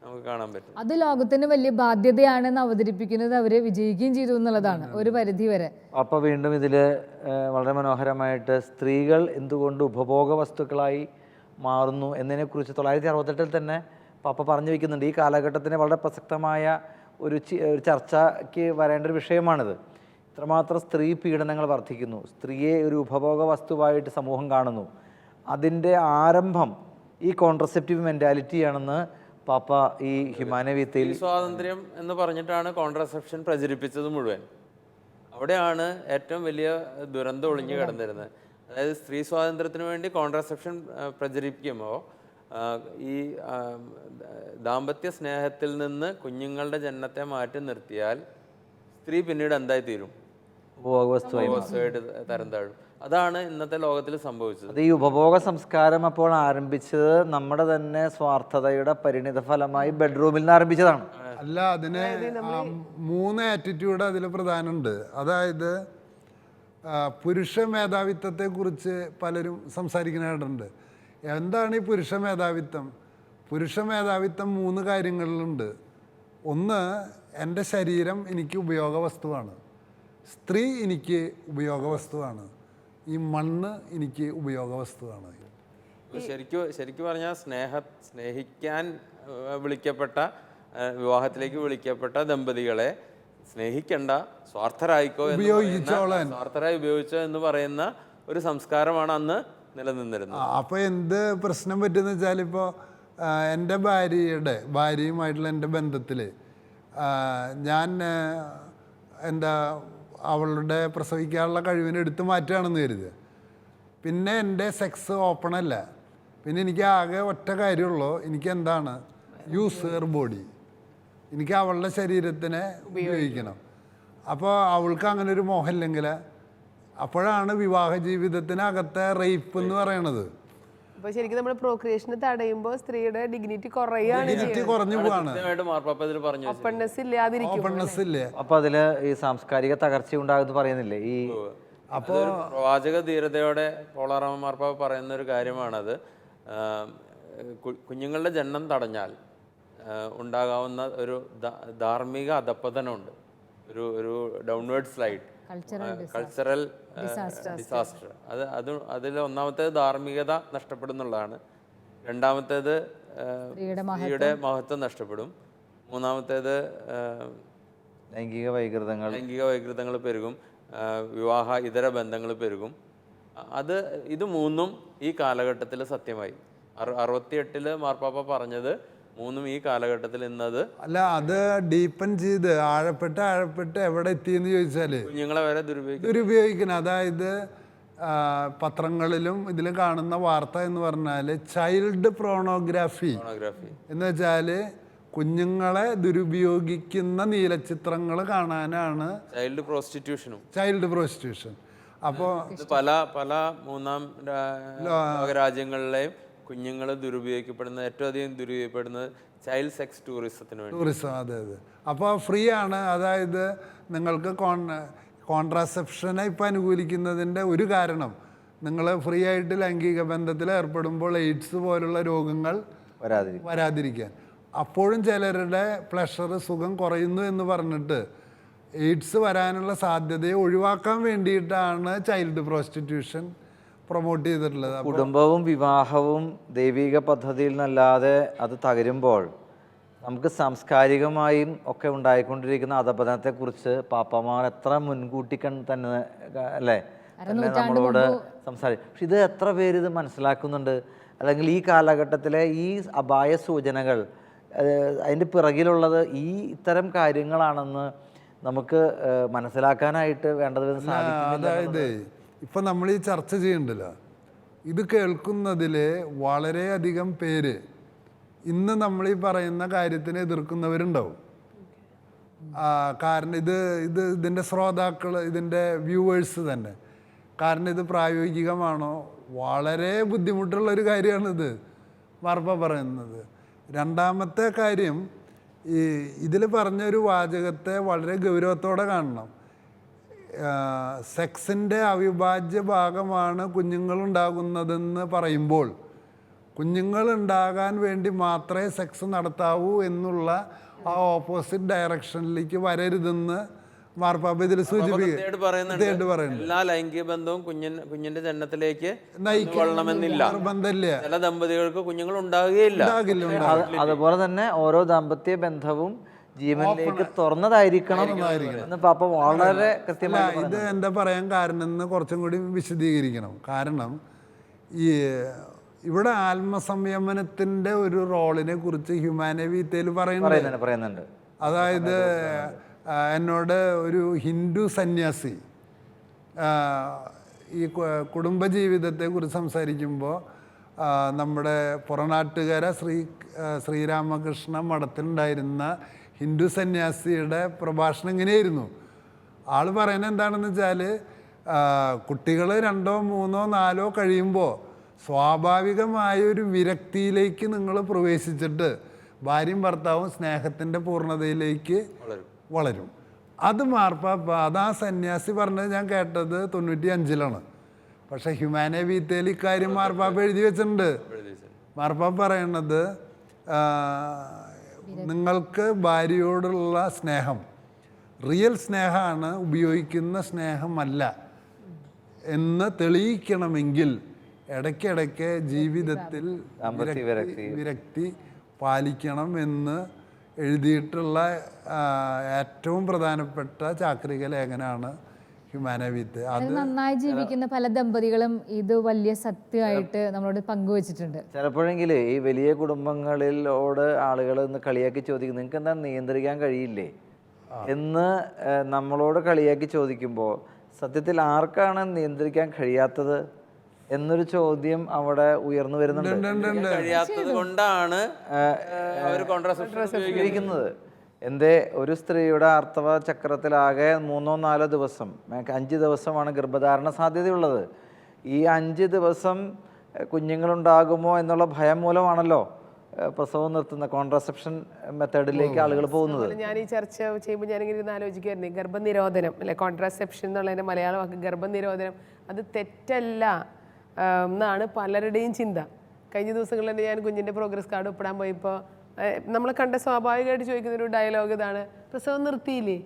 Speaker 5: നമുക്ക് കാണാൻ പറ്റും.
Speaker 6: അത് ലോകത്തിന് വലിയ ബാധ്യതയാണെന്ന് അവതരിപ്പിക്കുന്നത് അവര് വിജയിക്കുകയും ചെയ്തു എന്നുള്ളതാണ് ഒരു പരിധി വരെ.
Speaker 2: അപ്പൊ വീണ്ടും ഇതില് വളരെ മനോഹരമായിട്ട് സ്ത്രീകൾ എന്തുകൊണ്ട് ഉപഭോഗ വസ്തുക്കളായി മാറുന്നു എന്നതിനെ കുറിച്ച് 1968 തന്നെ പാപ്പ പറഞ്ഞു വയ്ക്കുന്നുണ്ട്. ഈ കാലഘട്ടത്തിന് വളരെ പ്രസക്തമായ ഒരു ചർച്ചയ്ക്ക് വരേണ്ട ഒരു വിഷയമാണിത്. ഇത്രമാത്രം സ്ത്രീ പീഡനങ്ങൾ വർദ്ധിക്കുന്നു, സ്ത്രീയെ ഒരു ഉപഭോഗ വസ്തുവായിട്ട് സമൂഹം കാണുന്നു. അതിൻ്റെ ആരംഭം ഈ കോൺട്രസെപ്റ്റീവ് മെൻറ്റാലിറ്റിയാണെന്ന് പാപ്പ ഈ ഹ്യൂമാനവിയത്തിൽ
Speaker 5: സ്വാതന്ത്ര്യം എന്ന് പറഞ്ഞിട്ടാണ് കോൺട്രസെപ്ഷൻ പ്രചരിപ്പിച്ചത് മുഴുവൻ. അവിടെയാണ് ഏറ്റവും വലിയ ദുരന്തം ഒളിഞ്ഞു കിടന്നിരുന്നത്. അതായത് സ്ത്രീ സ്വാതന്ത്ര്യത്തിന് വേണ്ടി കോൺട്രസെപ്ഷൻ പ്രചരിപ്പിക്കുമ്പോൾ ഈ ദാമ്പത്യ സ്നേഹത്തിൽ നിന്ന് കുഞ്ഞുങ്ങളുടെ ജനനത്തെ മാറ്റി നിർത്തിയാൽ സ്ത്രീ പിന്നീട് എന്തായി തീരും? ഉപഭോഗവസ്തുവായിട്ട് തരം താഴും. അതാണ് ഇന്നത്തെ ലോകത്തിൽ സംഭവിച്ചത്.
Speaker 2: ഈ ഉപഭോഗ സംസ്കാരം അപ്പോൾ ആരംഭിച്ചത് നമ്മുടെ തന്നെ സ്വാർത്ഥതയുടെ പരിണിത ഫലമായി ബെഡ്റൂമിൽ നിന്ന് ആരംഭിച്ചതാണ്.
Speaker 4: അല്ല, അതിന് 3 ആറ്റിറ്റ്യൂഡ് അതിൽ പ്രധാനമുണ്ട്. അതായത് പുരുഷ മേധാവിത്വത്തെക്കുറിച്ച് പലരും സംസാരിക്കുന്നുണ്ട്. എന്താണ് ഈ പുരുഷ മേധാവിത്വം? പുരുഷ മേധാവിത്വം 3 കാര്യങ്ങളിലുണ്ട്. ഒന്ന്, എൻ്റെ ശരീരം എനിക്ക് ഉപയോഗ വസ്തുവാണ്. സ്ത്രീ എനിക്ക് ഉപയോഗ വസ്തുവാണ്. ഈ മണ്ണ് എനിക്ക് ഉപയോഗ വസ്തുവാണ്.
Speaker 5: ശരിക്കും പറഞ്ഞാൽ സ്നേഹിക്കാൻ വിളിക്കപ്പെട്ട, വിവാഹത്തിലേക്ക് വിളിക്കപ്പെട്ട ദമ്പതികളെ സ്നേഹിക്കണ്ട, സ്വാർത്ഥരായിക്കോ, സ്വാർത്ഥരായി ഉപയോഗിച്ചോ എന്ന് പറയുന്ന ഒരു സംസ്കാരമാണ് അന്ന് നിലനിന്നിരുന്നത്.
Speaker 4: അപ്പോൾ എന്ത് പ്രശ്നം പറ്റുമെന്ന് വെച്ചാൽ, ഇപ്പോൾ എൻ്റെ ഭാര്യയുമായിട്ടുള്ള എൻ്റെ ബന്ധത്തിൽ ഞാൻ അവളുടെ പ്രസവിക്കാനുള്ള കഴിവിനെ എടുത്തു മാറ്റുകയാണെന്ന് കരുതുക. പിന്നെ എൻ്റെ സെക്സ് ഓപ്പണല്ല. പിന്നെ എനിക്ക് ആകെ ഒറ്റ കാര്യമുള്ളൂ, എനിക്ക് എന്താണ്, യൂസ് ഹെർ ബോഡി. എനിക്ക് അവളുടെ ശരീരത്തിനെ ഉപയോഗിക്കണം. അപ്പോൾ അവൾക്ക് അങ്ങനെ ഒരു മോഹമില്ലെങ്കിൽ അപ്പോഴാണ് വിവാഹ ജീവിതത്തിനകത്തെ റേപ്പ് എന്ന് പറയണത്.
Speaker 3: അപ്പോൾ ശരിക്കും നമ്മൾ പ്രോക്രിയേഷനെ തടയുമ്പോൾ സ്ത്രീയുടെ ഡിഗ്നിറ്റി കുറഞ്ഞു പോവാണ്.
Speaker 2: അപ്പൊ അതില് ഈ സാംസ്കാരിക തകർച്ച ഉണ്ടാകുമെന്ന് പറയുന്നില്ലേ ഈ?
Speaker 5: അപ്പോൾ പ്രവാചക ധീരതയോടെ പോളാറാമ മാർപ്പാപ്പ പറയുന്ന ഒരു കാര്യമാണത്. കുഞ്ഞുങ്ങളുടെ ജനനം തടഞ്ഞാൽ ഉണ്ടാകാവുന്ന ഒരു ധാർമ്മിക അധപ്പതനമുണ്ട്, ഒരു ഡൗൺവേർഡ് സ്ലൈഡ്, കൾച്ചറൽ ഡിസാസ്റ്റർ. അതിൽ ഒന്നാമത്തേത് ധാർമ്മികത നഷ്ടപ്പെടുന്നുള്ളതാണ്. രണ്ടാമത്തേത് സ്ത്രീയുടെ മഹത്വം നഷ്ടപ്പെടും. മൂന്നാമത്തേത്
Speaker 2: ലൈംഗിക വൈകൃതങ്ങൾ പെരുകും,
Speaker 5: വിവാഹ ഇതര ബന്ധങ്ങൾ പെരുകും. ഇത് മൂന്നും ഈ കാലഘട്ടത്തിൽ സത്യമായി. 68 മാർപ്പാപ്പ പറഞ്ഞത് മൂന്നും ഈ കാലഘട്ടത്തിൽ ഇന്നത്
Speaker 4: അല്ല. അത് ഡീപ്പൻ ചെയ്ത് ആഴപ്പെട്ട് എവിടെ എത്തിയെന്ന് ചോദിച്ചാൽ
Speaker 5: കുഞ്ഞുങ്ങളെ വരെ
Speaker 4: ദുരുപയോഗിക്കണം. അതായത് പത്രങ്ങളിലും ഇതിൽ കാണുന്ന വാർത്ത എന്ന് പറഞ്ഞാൽ ചൈൽഡ് പോർണോഗ്രാഫി എന്ന് വെച്ചാൽ കുഞ്ഞുങ്ങളെ ദുരുപയോഗിക്കുന്ന നീലച്ചിത്രങ്ങൾ കാണാനാണ് ചൈൽഡ് പ്രോസ്റ്റിറ്റ്യൂഷൻ. അപ്പോൾ
Speaker 5: പല മൂന്നാം രാജ്യങ്ങളിലെയും കുഞ്ഞുങ്ങൾ ദുരുപയോഗിക്കപ്പെടുന്നത്, ഏറ്റവും അധികം ദുരുപയോഗിക്കപ്പെടുന്നത് ചൈൽഡ് സെക്സ് ടൂറിസം.
Speaker 4: അതെ. അപ്പോൾ ഫ്രീ ആണ്. അതായത് നിങ്ങൾക്ക് കോൺട്രാസെപ്ഷനെ ഇപ്പം അനുകൂലിക്കുന്നതിൻ്റെ ഒരു കാരണം, നിങ്ങൾ ഫ്രീ ആയിട്ട് ലൈംഗിക ബന്ധത്തിൽ ഏർപ്പെടുമ്പോൾ എയ്ഡ്സ് പോലുള്ള രോഗങ്ങൾ വരാതിരിക്കാൻ. അപ്പോഴും ചിലരുടെ സുഖം കുറയുന്നു എന്ന് പറഞ്ഞിട്ട് എയ്ഡ്സ് വരാനുള്ള സാധ്യതയെ ഒഴിവാക്കാൻ വേണ്ടിയിട്ടാണ് ചൈൽഡ് പ്രോസ്റ്റിറ്റ്യൂഷൻ പ്രൊമോട്ട് ചെയ്തിട്ടുള്ളത്.
Speaker 2: കുടുംബവും വിവാഹവും ദൈവിക പദ്ധതിയിൽ നിന്നല്ലാതെ അത് തകരുമ്പോൾ നമുക്ക് സാംസ്കാരികമായും ഒക്കെ ഉണ്ടായിക്കൊണ്ടിരിക്കുന്ന അധപതനത്തെക്കുറിച്ച് പാപ്പമാർ എത്ര മുൻകൂട്ടി തന്നെ അല്ലേ നമ്മളോട് സംസാരിക്കും. പക്ഷെ ഇത് എത്ര പേര് ഇത് മനസ്സിലാക്കുന്നുണ്ട്? അല്ലെങ്കിൽ ഈ കാലഘട്ടത്തിലെ ഈ അപായ സൂചനകൾ അതിൻ്റെ പിറകിലുള്ളത് ഈ ഇത്തരം കാര്യങ്ങളാണെന്ന് നമുക്ക് മനസ്സിലാക്കാനായിട്ട് വേണ്ടത് സാധിക്കും.
Speaker 4: അതായത് ഇപ്പം നമ്മൾ ഈ ചർച്ച ചെയ്യണ്ടല്ലോ, ഇത് കേൾക്കുന്നതിൽ വളരെയധികം പേര് ഇന്ന് നമ്മൾ ഈ പറയുന്ന കാര്യത്തിനെ എതിർക്കുന്നവരുണ്ടാവും. കാരണം ഇതിൻ്റെ ശ്രോതാക്കൾ, ഇതിൻ്റെ വ്യൂവേഴ്സ് തന്നെ. കാരണം ഇത് പ്രായോഗികമാണോ? വളരെ ബുദ്ധിമുട്ടുള്ളൊരു കാര്യമാണിത് മാർപ്പാപ്പ പറയുന്നത്. രണ്ടാമത്തെ കാര്യം, ഇതിൽ പറഞ്ഞൊരു വാചകത്തെ വളരെ ഗൗരവത്തോടെ കാണണം. സെക്സിൻ്റെ അവിഭാജ്യ ഭാഗമാണ് കുഞ്ഞുങ്ങളുണ്ടാകുന്നതെന്ന് പറയുമ്പോൾ കുഞ്ഞുങ്ങളുണ്ടാകാൻ വേണ്ടി മാത്രമേ സെക്സ് നടത്താവൂ എന്നുള്ള ആ ഓപ്പോസിറ്റ് ഡയറക്ഷനിലേക്ക് വരരുതെന്ന് മാർപ്പാപ്പ ഇതിൽ സൂചിപ്പിക്കുന്നുണ്ട്.
Speaker 5: എല്ലാ ലൈംഗിക ബന്ധവും കുഞ്ഞിന്റെ ജനനത്തിലേക്ക് നയിക്കണമെന്നില്ല, നിർബന്ധമില്ല. ചില ദമ്പതികൾക്ക് കുഞ്ഞുങ്ങൾ ഉണ്ടാകുകയില്ല.
Speaker 2: അതുപോലെ തന്നെ ഓരോ ദാമ്പത്യ ബന്ധവും ജീവനിലേക്ക് തുറന്നതായിരിക്കണം എന്ന് പാപ്പ വളരെ കൃത്യമായി.
Speaker 4: ഇത് എന്താ പറയാൻ കാരണം എന്ന് കുറച്ചും കൂടി വിശദീകരിക്കണം. കാരണം ഇവിടെ ആത്മസംയമനത്തിന്റെ ഒരു റോളിനെ കുറിച്ച് ഹ്യൂമാനെ വീത്തയിൽ പറയുന്നുണ്ട്. അതായത് എന്നോട് ഒരു ഹിന്ദു സന്യാസി ഈ കുടുംബജീവിതത്തെ കുറിച്ച് സംസാരിക്കുമ്പോൾ നമ്മുടെ പുറനാട്ടുകര ശ്രീരാമകൃഷ്ണ മഠത്തിലുണ്ടായിരുന്ന ഹിന്ദു സന്യാസിയുടെ പ്രഭാഷണം ഇങ്ങനെയായിരുന്നു. ആൾ പറയുന്നത് എന്താണെന്ന് വെച്ചാൽ, കുട്ടികൾ 2, 3, 4 കഴിയുമ്പോൾ സ്വാഭാവികമായൊരു വിരക്തിയിലേക്ക് നിങ്ങൾ പ്രവേശിച്ചിട്ട് ഭാര്യയും ഭർത്താവും സ്നേഹത്തിൻ്റെ പൂർണ്ണതയിലേക്ക് വളരും. അത് മാർപ്പാപ്പ, അതാ സന്യാസി പറഞ്ഞത് ഞാൻ കേട്ടത് 95-ലാണ്. പക്ഷെ ഹ്യൂമാനെ വീത്തയിൽ ഇക്കാര്യം മാർപ്പാപ്പ എഴുതി വെച്ചിട്ടുണ്ട്. മാർപ്പാപ്പ പറയണത് നിങ്ങൾക്ക് ഭാര്യയോടുള്ള സ്നേഹം റിയൽ സ്നേഹമാണ്, ഉപയോഗിക്കുന്ന സ്നേഹമല്ല എന്ന് തെളിയിക്കണമെങ്കിൽ ഇടയ്ക്കിടയ്ക്ക് ജീവിതത്തിൽ വിരക്തി പാലിക്കണം എന്ന് എഴുതിയിട്ടുള്ള ഏറ്റവും പ്രധാനപ്പെട്ട ചാക്രിക ലേഖനമാണ് ഹ്യൂമാനെ വീത്ത്.
Speaker 6: അത് നന്നായി ജീവിക്കുന്ന പല ദമ്പതികളും ഇത് വലിയ സത്യമായിട്ട് നമ്മളോട് പങ്കുവച്ചിട്ടുണ്ട്.
Speaker 2: ചിലപ്പോഴെങ്കിൽ ഈ വലിയ കുടുംബങ്ങളിലോട് ആളുകൾ ഇന്ന് കളിയാക്കി ചോദിക്കും, നിങ്ങൾക്ക് എന്താ നിയന്ത്രിക്കാൻ കഴിയില്ലേ എന്ന് നമ്മളോട് കളിയാക്കി ചോദിക്കുമ്പോൾ സത്യത്തിൽ ആർക്കാണ് നിയന്ത്രിക്കാൻ കഴിയാത്തത് എന്നൊരു ചോദ്യം അവിടെ ഉയർന്നു വരുന്നുണ്ട്.
Speaker 5: കഴിയാത്തത് കൊണ്ടാണ് അവർ കോൺട്രാസെപ്ഷൻ
Speaker 2: ഉപയോഗിക്കുന്നത്. എൻ്റെ ഒരു സ്ത്രീയുടെ ആർത്തവ ചക്രത്തിലാകെ 3-4 ദിവസം, 5 ദിവസമാണ് ഗർഭധാരണ സാധ്യതയുള്ളത്. ഈ 5 ദിവസം കുഞ്ഞുങ്ങളുണ്ടാകുമോ എന്നുള്ള ഭയം മൂലമാണല്ലോ പ്രസവം നിർത്തുന്ന കോൺട്രാസെപ്ഷൻ മെത്തേഡിലേക്ക് ആളുകൾ പോകുന്നത്.
Speaker 3: ഞാൻ ഈ ചർച്ച ചെയ്യുമ്പോൾ ഞാനിങ്ങനെ ഇരുന്ന് ആലോചിക്കായിരുന്നു, ഗർഭനിരോധനം അല്ലെ, കോൺട്രാസെപ്ഷൻ എന്നുള്ളതിൻ്റെ മലയാള വാക്ക് ഗർഭനിരോധനം, അത് തെറ്റല്ല എന്നാണ് പലരുടെയും ചിന്ത. കഴിഞ്ഞ ദിവസങ്ങളിൽ തന്നെ ഞാൻ കുഞ്ഞിൻ്റെ പ്രോഗ്രസ് കാർഡ് ഒപ്പിടാൻ പോയപ്പോൾ നമ്മൾ കണ്ട സ്വാഭാവികമായിട്ട് ചോദിക്കുന്നൊരു ഡയലോഗ് ഇതാണ്, പ്രസവം നിർത്തിയില്ലേ?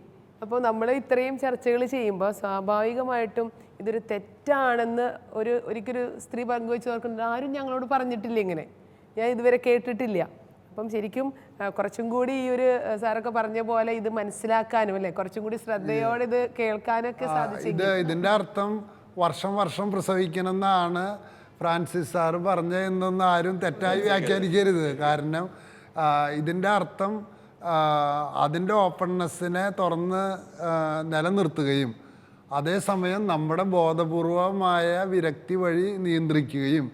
Speaker 3: അപ്പോൾ ഇത്രയും ചർച്ചകൾ ചെയ്യുമ്പോൾ സ്വാഭാവികമായിട്ടും ഇതൊരു തെറ്റാണെന്ന് ഒരിക്കലൊരു സ്ത്രീ പങ്കുവെച്ച് നോക്കുന്നുണ്ട്. ആരും ഞങ്ങളോട് പറഞ്ഞിട്ടില്ല, ഇങ്ങനെ ഞാൻ ഇതുവരെ കേട്ടിട്ടില്ല. അപ്പം ശരിക്കും കുറച്ചും കൂടി ഈ ഒരു സാറൊക്കെ പറഞ്ഞ പോലെ ഇത് മനസ്സിലാക്കാനും അല്ലേ, കുറച്ചും കൂടി ശ്രദ്ധയോടെ ഇത് കേൾക്കാനൊക്കെ സാധിച്ചു.
Speaker 4: ഇതിൻ്റെ അർത്ഥം വർഷം വർഷം പ്രസവിക്കണമെന്നാണ് ഫ്രാൻസിസ് സാറ് പറഞ്ഞതെന്നൊന്നും ആരും തെറ്റായി വ്യാഖ്യാനിക്കരുത്. കാരണം ഇതിൻ്റെ അർത്ഥം അതിൻ്റെ ഓപ്പൺനെസ്സിനെ തുറന്ന് നിലനിർത്തുകയും അതേസമയം നമ്മുടെ ബോധപൂർവമായ വിരക്തി വഴി നിയന്ത്രിക്കുകയും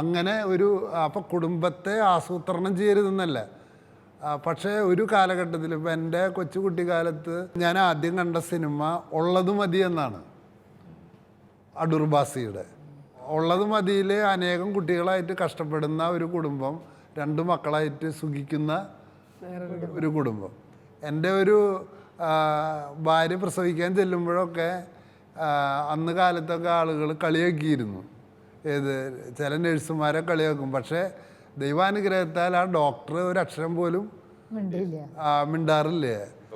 Speaker 4: അങ്ങനെ ഒരു അപ്പോൾ കുടുംബത്തെ ആസൂത്രണം ചെയ്യരുതെന്നല്ല. പക്ഷേ ഒരു കാലഘട്ടത്തിൽ ഇപ്പം എൻ്റെ കൊച്ചു കുട്ടിക്കാലത്ത് ഞാൻ ആദ്യം കണ്ട സിനിമ ഉള്ളത് മതി എന്നാണ്, അടൂർ ബാസിയുടെ. ഉള്ളത് മതിയിൽ അനേകം കുട്ടികളായിട്ട് കഷ്ടപ്പെടുന്ന ഒരു കുടുംബം, 2 മക്കളായിട്ട് സുഖിക്കുന്ന ഒരു കുടുംബം. എൻ്റെ ഒരു ഭാര്യ പ്രസവിക്കാൻ ചെല്ലുമ്പോഴൊക്കെ അന്ന് കാലത്തൊക്കെ ആളുകൾ കളിയാക്കിയിരുന്നു. ചില നഴ്സുമാരെ കളിയാക്കും. പക്ഷേ ദൈവാനുഗ്രഹത്താൽ ആ ഡോക്ടർ ഒരു അക്ഷരം പോലും മിണ്ടാറില്ലേ.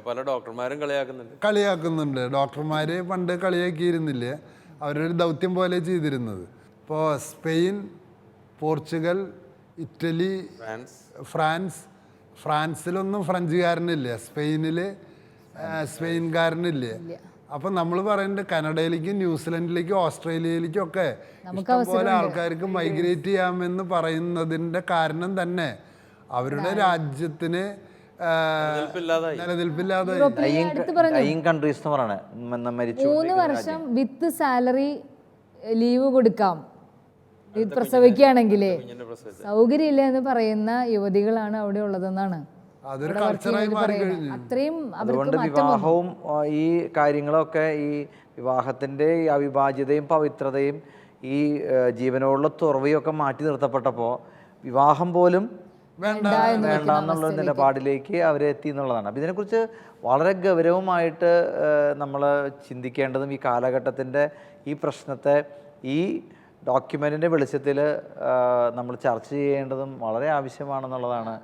Speaker 5: പല ഡോക്ടർമാരും
Speaker 4: കളിയാക്കുന്നുണ്ട്. ഡോക്ടർമാർ പണ്ട് കളിയാക്കിയിരുന്നില്ലേ, അവരൊരു ദൗത്യം പോലെ ചെയ്തിരുന്നത്. ഇപ്പോൾ സ്പെയിൻ, പോർച്ചുഗൽ, ഇറ്റലി, ഫ്രാൻസിലൊന്നും ഫ്രഞ്ചുകാരനില്ല, സ്പെയിനിൽ സ്പെയിൻകാരനില്ലേ. അപ്പം നമ്മൾ പറയുന്നുണ്ട് കാനഡയിലേക്കും ന്യൂസിലൻഡിലേക്കും ഓസ്ട്രേലിയയിലേക്കും ഒക്കെ ഇഷ്ടംപോലെ ആൾക്കാർക്ക് മൈഗ്രേറ്റ് ചെയ്യാമെന്ന് പറയുന്നതിൻ്റെ കാരണം തന്നെ അവരുടെ രാജ്യത്തിന് നിലനിൽപ്പില്ലാതെ
Speaker 6: 3 വർഷം വിത്ത് സാലറി ലീവ് കൊടുക്കാം പ്രസവിക്കുകയാണെങ്കിൽ, സൗകര്യമില്ല എന്ന് പറയുന്ന യുവതികളാണ് അവിടെ ഉള്ളതെന്നാണ്. അത്രയും
Speaker 2: അതുകൊണ്ട് വിവാഹവും ഈ കാര്യങ്ങളൊക്കെ, ഈ വിവാഹത്തിൻ്റെ ഈ അവിഭാജ്യതയും പവിത്രതയും ഈ ജീവനോടുള്ള തുറവിയും ഒക്കെ മാറ്റി നിർത്തപ്പെട്ടപ്പോൾ വിവാഹം പോലും വേണ്ട എന്നുള്ള നിലപാടിലേക്ക് അവരെത്തി എന്നുള്ളതാണ്. അപ്പം ഇതിനെക്കുറിച്ച് വളരെ ഗൗരവമായിട്ട് നമ്മൾ ചിന്തിക്കേണ്ടതും ഈ കാലഘട്ടത്തിൻ്റെ ഈ പ്രശ്നത്തെ ഈ ഡോക്യുമെന്റിന്റെ വെളിച്ചത്തിൽ നമ്മൾ ചർച്ച ചെയ്യേണ്ടതും വളരെ ആവശ്യമാണെന്നുള്ളതാണ്.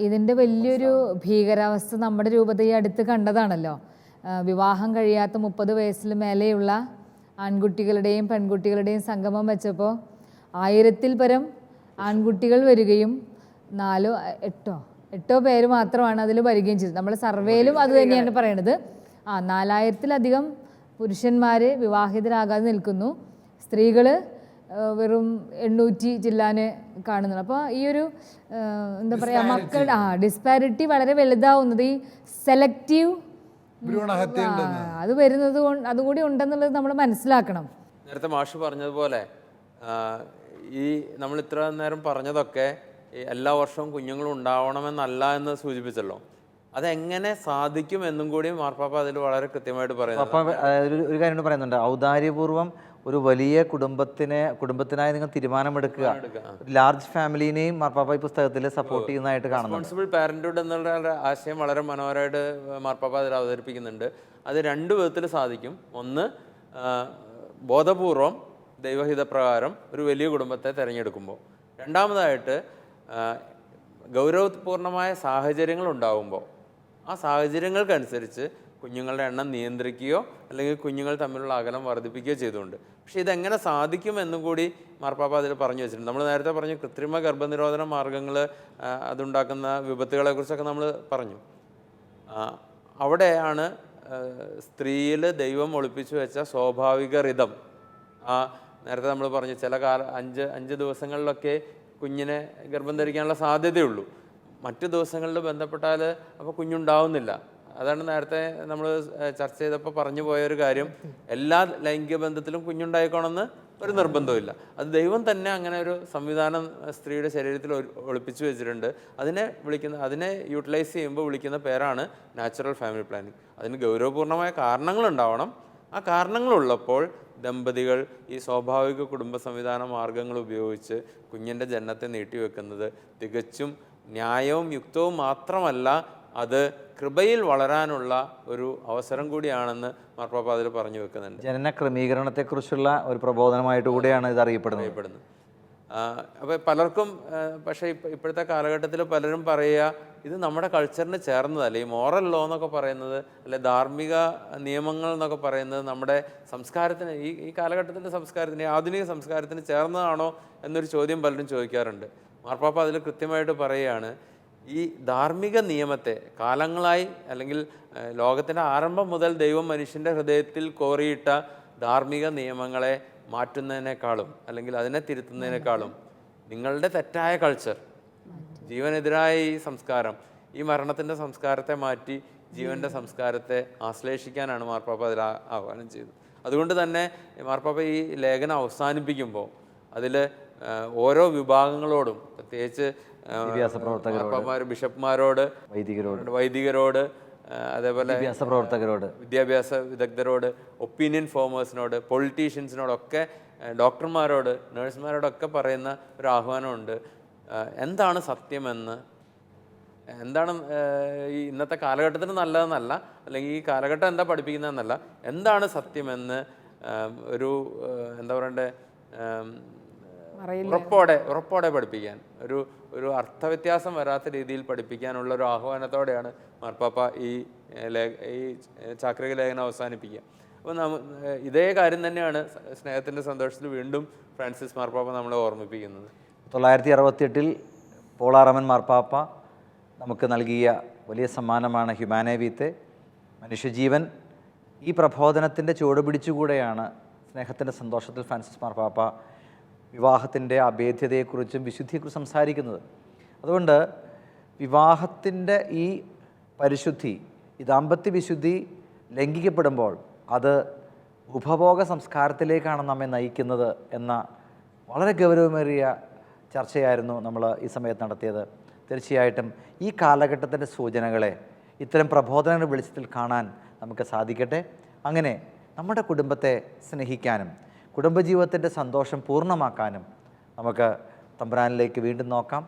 Speaker 6: ഇതിൻ്റെ വലിയൊരു ഭീകരാവസ്ഥ നമ്മുടെ രൂപതയെ അടുത്ത് കണ്ടതാണല്ലോ. വിവാഹം കഴിയാത്ത 30 വയസ്സിൽ മേലെയുള്ള ആൺകുട്ടികളുടെയും പെൺകുട്ടികളുടെയും സംഗമം വെച്ചപ്പോൾ 1000-ൽ പരം ആൺകുട്ടികൾ വരികയും 8 പേര് മാത്രമാണ് അതിൽ വരികയും ചെയ്തത്. നമ്മൾ സർവേയിലും അത് തന്നെയാണ് പറയണത്. 4000-ലധികം പുരുഷന്മാർ വിവാഹിതരാകാതെ നിൽക്കുന്നു, സ്ത്രീകൾ വെറും 800 ചില്ലാന് കാണുന്നുള്ളൂ. അപ്പോൾ ഈ ഒരു എന്താ പറയുക, മക്കളുടെ ഡിസ്പാരിറ്റി വളരെ വലുതാവുന്നത് ഈ സെലക്റ്റീവ് അത് വരുന്നത് അതുകൂടി ഉണ്ടെന്നുള്ളത് നമ്മൾ മനസ്സിലാക്കണം.
Speaker 5: നേരത്തെ മാഷ് പറഞ്ഞതുപോലെ ഈ നമ്മൾ ഇത്ര നേരം പറഞ്ഞതൊക്കെ എല്ലാ വർഷവും കുഞ്ഞുങ്ങൾ ഉണ്ടാവണമെന്നല്ല എന്ന് സൂചിപ്പിച്ചല്ലോ. അതെങ്ങനെ സാധിക്കും എന്നും കൂടി മാർപ്പാപ്പ അതിൽ വളരെ കൃത്യമായിട്ട് പറയുന്നു.
Speaker 2: ഒരു കാര്യം പറയുന്നുണ്ട്, ഔദാര്യപൂർവ്വം ഒരു വലിയ കുടുംബത്തിനായി നിങ്ങൾ തീരുമാനമെടുക്കുക. ഒരു ലാർജ് ഫാമിലിനെയും മാർപ്പാപ്പ ഈ പുസ്തകത്തിൽ സപ്പോർട്ട് ചെയ്യുന്നതായിട്ട് കാണുന്നു.
Speaker 5: റെസ്പോൺസിബിൾ പാരന്റ്ഹുഡ് എന്നുള്ള ആശയം വളരെ മനോഹരമായിട്ട് മാർപ്പാപ്പ അതിൽ അവതരിപ്പിക്കുന്നുണ്ട്. അത് രണ്ട് വിധത്തിൽ സാധിക്കും. ഒന്ന്, ബോധപൂർവം ദൈവഹിതപ്രകാരം ഒരു വലിയ കുടുംബത്തെ തിരഞ്ഞെടുക്കുമ്പോൾ. രണ്ടാമതായിട്ട് ഗൗരവപൂർണമായ സാഹചര്യങ്ങൾ ഉണ്ടാകുമ്പോൾ ആ സാഹചര്യങ്ങൾക്കനുസരിച്ച് കുഞ്ഞുങ്ങളുടെ എണ്ണം നിയന്ത്രിക്കുകയോ അല്ലെങ്കിൽ കുഞ്ഞുങ്ങൾ തമ്മിലുള്ള അകലം വർദ്ധിപ്പിക്കുകയോ ചെയ്തുകൊണ്ട്. പക്ഷേ ഇതെങ്ങനെ സാധിക്കും എന്നും കൂടി മാർപ്പാപ്പ അതിൽ പറഞ്ഞു വെച്ചിട്ടുണ്ട്. നമ്മൾ നേരത്തെ പറഞ്ഞു കൃത്രിമ ഗർഭനിരോധന മാർഗങ്ങൾ, അതുണ്ടാക്കുന്ന വിപത്തുകളെക്കുറിച്ചൊക്കെ നമ്മൾ പറഞ്ഞു. അവിടെയാണ് സ്ത്രീയിൽ ദൈവം ഒളിപ്പിച്ചു വെച്ച സ്വാഭാവിക റിതം. നേരത്തെ നമ്മൾ പറഞ്ഞു ചില അഞ്ച് ദിവസങ്ങളിലൊക്കെ കുഞ്ഞിനെ ഗർഭം ധരിക്കാനുള്ള സാധ്യതയുള്ളൂ. മറ്റു ദിവസങ്ങളിൽ ബന്ധപ്പെട്ടാൽ അപ്പോൾ കുഞ്ഞുണ്ടാവുന്നില്ല. അതാണ് നേരത്തെ നമ്മൾ ചർച്ച ചെയ്തപ്പോൾ പറഞ്ഞു പോയൊരു കാര്യം. എല്ലാ ലൈംഗിക ബന്ധത്തിലും കുഞ്ഞുണ്ടായിക്കോണമെന്ന് ഒരു നിർബന്ധമില്ല. അത് ദൈവം തന്നെ അങ്ങനെ ഒരു സംവിധാനം സ്ത്രീയുടെ ശരീരത്തിൽ ഒളിപ്പിച്ചു വെച്ചിട്ടുണ്ട്. അതിനെ യൂട്ടിലൈസ് ചെയ്യുമ്പോൾ വിളിക്കുന്ന പേരാണ് നാച്ചുറൽ ഫാമിലി പ്ലാനിങ്. അതിന് ഗൗരവപൂർണമായ കാരണങ്ങളുണ്ടാവണം. ആ കാരണങ്ങളുള്ളപ്പോൾ ദമ്പതികൾ ഈ സ്വാഭാവിക കുടുംബ സംവിധാന മാർഗങ്ങൾ ഉപയോഗിച്ച് കുഞ്ഞിൻ്റെ ജനനത്തെ നീട്ടിവെക്കുന്നത് തികച്ചും ന്യായവും യുക്തവും മാത്രമല്ല, അത് കൃപയിൽ വളരാനുള്ള ഒരു അവസരം കൂടിയാണെന്ന് മാർപ്പാപ്പ അതിൽ പറഞ്ഞു വെക്കുന്നുണ്ട്.
Speaker 2: ജനന ക്രമീകരണത്തെക്കുറിച്ചുള്ള ഒരു പ്രബോധനമായിട്ട് കൂടിയാണ് ഇത് അറിയപ്പെടുന്നത്.
Speaker 5: അപ്പോൾ പലർക്കും പക്ഷേ ഇപ്പോഴത്തെ കാലഘട്ടത്തിൽ പലരും പറയുക ഇത് നമ്മുടെ കൾച്ചറിന് ചേർന്നതല്ല. ഈ മോറൽ ലോ എന്നൊക്കെ പറയുന്നത്, അല്ലെ ധാർമ്മിക നിയമങ്ങൾ എന്നൊക്കെ പറയുന്നത് നമ്മുടെ സംസ്കാരത്തിന്, ഈ കാലഘട്ടത്തിൻ്റെ സംസ്കാരത്തിന്, ആധുനിക സംസ്കാരത്തിന് ചേർന്നതാണോ എന്നൊരു ചോദ്യം പലരും ചോദിക്കാറുണ്ട്. മാർപ്പാപ്പ അതിൽ കൃത്യമായിട്ട് പറയുകയാണ്, ഈ ധാർമ്മിക നിയമത്തെ കാലങ്ങളായി അല്ലെങ്കിൽ ലോകത്തിൻ്റെ ആരംഭം മുതൽ ദൈവം മനുഷ്യൻ്റെ ഹൃദയത്തിൽ കോറിയിട്ട ധാർമ്മിക നിയമങ്ങളെ മാറ്റുന്നതിനേക്കാളും അല്ലെങ്കിൽ അതിനെ തിരുത്തുന്നതിനേക്കാളും നിങ്ങളുടെ തെറ്റായ കൾച്ചർ, ജീവനെതിരായ ഈ സംസ്കാരം, ഈ മരണത്തിൻ്റെ സംസ്കാരത്തെ മാറ്റി ജീവൻ്റെ സംസ്കാരത്തെ ആശ്ലേഷിക്കാനാണ് മാർപ്പാപ്പ അതിൽ ആഹ്വാനം ചെയ്തത്. അതുകൊണ്ട് തന്നെ മാർപ്പാപ്പ ഈ ലേഖനം അവസാനിപ്പിക്കുമ്പോൾ അതിൽ ഓരോ വിഭാഗങ്ങളോടും, പ്രത്യേകിച്ച് മാർപ്പാപ്പമാർ, ബിഷപ്പ്മാരോട്, വൈദികരോട്, അതേപോലെ വിദ്യാഭ്യാസ വിദഗ്ധരോട്, ഒപ്പീനിയൻ ഫോമേഴ്സിനോട്, പൊളിറ്റീഷ്യൻസിനോടൊക്കെ, ഡോക്ടർമാരോട്, നഴ്സുമാരോടൊക്കെ പറയുന്ന ഒരു ആഹ്വാനമുണ്ട്. എന്താണ് സത്യമെന്ന്, എന്താണ് ഈ ഇന്നത്തെ കാലഘട്ടത്തിന് നല്ലതെന്നല്ല, അല്ലെങ്കിൽ ഈ കാലഘട്ടം എന്താ പഠിപ്പിക്കുന്നതെന്നല്ല, എന്താണ് സത്യമെന്ന് ഒരു എന്താ പറയണ്ടേ, ഉറപ്പോടെ പഠിപ്പിക്കാൻ, ഒരു അർത്ഥവ്യത്യാസം വരാത്ത രീതിയിൽ പഠിപ്പിക്കാനുള്ള ഒരു ആഹ്വാനത്തോടെയാണ് മാർപ്പാപ്പ ഈ ചാക്രിക ലേഖനം അവസാനിപ്പിക്കുക. അപ്പോൾ ഇതേ കാര്യം തന്നെയാണ് സ്നേഹത്തിൻ്റെ സന്തോഷത്തിൽ വീണ്ടും ഫ്രാൻസിസ് മാർപ്പാപ്പ നമ്മളെ ഓർമ്മിപ്പിക്കുന്നത്.
Speaker 2: 968 പോളാറമൻ മാർപ്പാപ്പ നമുക്ക് നൽകിയ വലിയ സമ്മാനമാണ് ഹ്യൂമാനെ വീത്തെ, മനുഷ്യജീവൻ. ഈ പ്രബോധനത്തിൻ്റെ ചുവടുപിടിച്ചുകൂടെയാണ് സ്നേഹത്തിൻ്റെ സന്തോഷത്തിൽ ഫ്രാൻസിസ് മാർപ്പാപ്പ വിവാഹത്തിൻ്റെ അഭേദ്യതയെക്കുറിച്ചും വിശുദ്ധിയെക്കുറിച്ചും സംസാരിക്കുന്നത്. അതുകൊണ്ട് വിവാഹത്തിൻ്റെ ഈ പരിശുദ്ധി, ഈ ദാമ്പത്യ വിശുദ്ധി ലംഘിക്കപ്പെടുമ്പോൾ അത് ഉപഭോഗ സംസ്കാരത്തിലേക്കാണ് നമ്മെ നയിക്കുന്നത് എന്ന വളരെ ഗൗരവമേറിയ ചർച്ചയായിരുന്നു നമ്മൾ ഈ സമയത്ത് നടത്തിയത്. തീർച്ചയായിട്ടും ഈ കാലഘട്ടത്തിൻ്റെ സൂചനകളെ ഇത്തരം പ്രബോധനങ്ങളുടെ വെളിച്ചത്തിൽ കാണാൻ നമുക്ക് സാധിക്കട്ടെ. അങ്ങനെ നമ്മുടെ കുടുംബത്തെ സ്നേഹിക്കാനും കുടുംബജീവിതത്തിൻ്റെ സന്തോഷം പൂർണ്ണമാക്കാനും നമുക്ക് തമ്പുരാനിലേക്ക് വീണ്ടും നോക്കാം.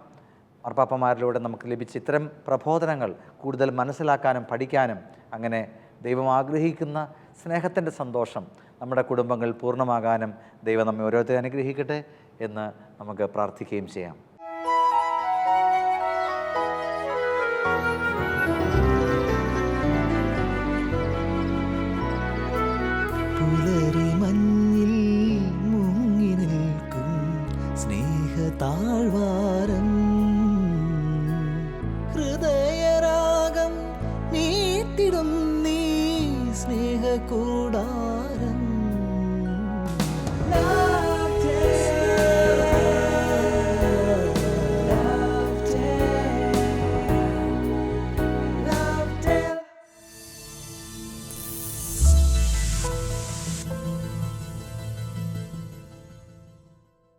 Speaker 2: മാർപ്പാപ്പമാരിലൂടെ നമുക്ക് ലഭിച്ച ഇത്തരം പ്രബോധനങ്ങൾ കൂടുതൽ മനസ്സിലാക്കാനും പഠിക്കാനും, അങ്ങനെ ദൈവം ആഗ്രഹിക്കുന്ന സ്നേഹത്തിൻ്റെ സന്തോഷം നമ്മുടെ കുടുംബങ്ങൾ പൂർണ്ണമാകാനും ദൈവം നമ്മെ ഓരോരുത്തരും അനുഗ്രഹിക്കട്ടെ എന്ന് നമുക്ക് പ്രാർത്ഥിക്കുകയും ചെയ്യാം.
Speaker 1: പുലരി മഞ്ഞിൽ മുങ്ങി നിൽക്കും സ്നേഹതാഴ്വാ